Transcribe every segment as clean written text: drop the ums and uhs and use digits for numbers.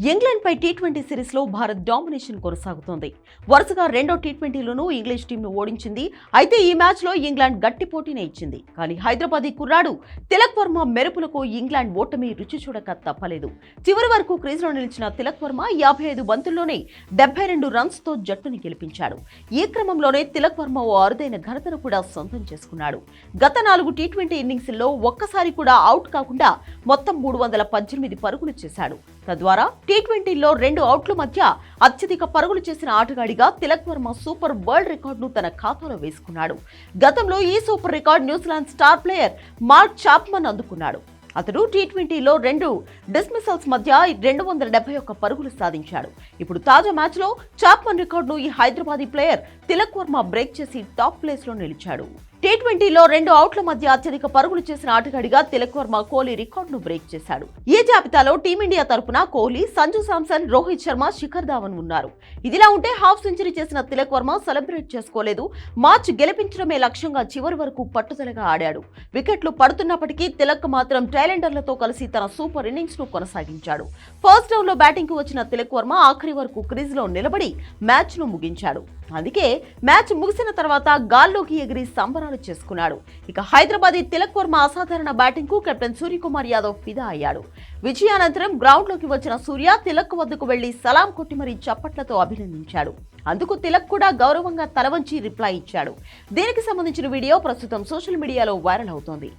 England పై T20 series లో Bharat domination కొనసాగుతోంది. వరుసగా రెండో టీ20లోనూ ఇంగ్లీష్ టీంను ఓడించింది. అయితే ఈ మ్యాచ్ లో ఇంగ్లాండ్ గట్టి పోటీనే ఇచ్చింది. కానీ హైదరాబాదీ కుర్రాడు తిలక్ వర్మ మెరుపులకు ఇంగ్లాండ్ ఓటమి రుచి చూడక తప్పలేదు. చివరి వరకు క్రీజులో నిలిచిన తిలక్ వర్మ 55 బంతుల్లోనే 72 రన్స్ తో జట్టుని గెలిపించాడు. ఈ క్రమంలోనే తిలక్ వర్మ ఓ అరుదైన ఘనతను కూడా సొంతం చేసుకున్నాడు. గత 4 టీ20 ఇన్నింగ్స్లో ఒక్కసారి కూడా అవుట్ కాకుండా మొత్తం 318 పరుగులు చేశాడు. తద్వారా టీ20లో 2 అవుట్ల మధ్య అత్యధిక పరుగులు చేసిన ఆటగాడిగా తిలక్ వర్మ సూపర్ వరల్డ్ రికార్డును తన ఖాతాలో వేసుకున్నాడు. గతంలో ఈ super record New Zealand star player mark Chapman అందుకున్నాడు. అతడు టీ20లో 2 డిస్మిసల్స్ మధ్య 271 పరుగులు సాధించాడు. ఇప్పుడు తాజా మ్యాచ్లో చాప్మన్ రికార్డును ఈ హైదరాబాదీ ప్లేయర్ తిలక్ వర్మ బ్రేక్ చేసి టాప్ ప్లేస్లో నిలిచాడు. టీ20లో 2 అవుట్ల మధ్య అత్యధిక పరుగులు చేసిన ఆటగాడిగా తిలక్ వర్మ కోహ్లీ రికార్డును బ్రేక్ చేశాడు. ఈ జాబితాలో టీమిండియా తరపున కోహ్లీ, సంజు శాంసన్, రోహిత్ శర్మ, శిఖర్ ధావన్ ఉన్నారు. ఇదిలా ఉంటే హాఫ్ సెంచరీ చేసిన తిలక్ వర్మ సెలబ్రేట్ చేసుకోలేదు. మ్యాచ్ గెలిపించడమే లక్ష్యంగా చివరి వరకు పట్టుదలగా ఆడాడు. వికెట్లు పడుతున్నప్పటికీ తిలక్ మాత్రం టైలెండర్లతో కలిసి తన సూపర్ ఇన్నింగ్స్ ను కొనసాగించాడు. ఫస్ట్ డౌన్ లో బ్యాటింగ్ కు వచ్చిన తిలక్ వర్మ ఆఖరి వరకు క్రీజులో నిలబడి మ్యాచ్ ను ముగించాడు. అందుకే మ్యాచ్ ముగిసిన తర్వాత గాల్లోకి ఎగిరి సంబరాలు చేసుకున్నాడు. ఇక హైదరాబాదీ తిలక్ వర్మ అసాధారణ బ్యాటింగ్ కు కెప్టెన్ సూర్యకుమార్ యాదవ్ ఫిదా అయ్యాడు. విజయానంతరం గ్రౌండ్ లోకి వచ్చిన సూర్య తిలక్ వద్దకు వెళ్లి సలాం కొట్టి మరీ చప్పట్లతో అభినందించాడు. అందుకు తిలక్ కూడా గౌరవంగా తలవంచి రిప్లై ఇచ్చాడు. దీనికి సంబంధించిన వీడియో ప్రస్తుతం సోషల్ మీడియాలో వైరల్ అవుతోంది.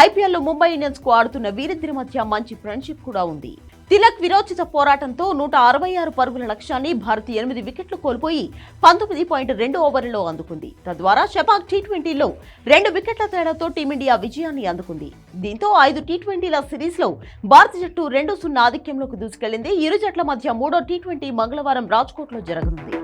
ఐపీఎల్లో ముంబై ఇండియన్స్ కు ఆడుతున్న వీరిద్దరి మధ్య మంచి ఫ్రెండ్షిప్ కూడా ఉంది. తిలక్ విరోచిత పోరాటంతో 166 పరుగుల లక్ష్యాన్ని భారత్ 8 వికెట్లు కోల్పోయి 19.2 ఓవర్లలో అందుకుంది. తద్వారా షపాక్ టీ20లో 2 వికెట్ల తేడాతో టీమిండియా విజయాన్ని అందుకుంది. దీంతో 5 టీ20ల సిరీస్ లో భారత జట్టు 2-0 ఆధిక్యంలోకి దూసుకెళ్లింది. ఇరు జట్ల మధ్య 3వ టీ20 మంగళవారం రాజ్కోట్లో జరగనుంది.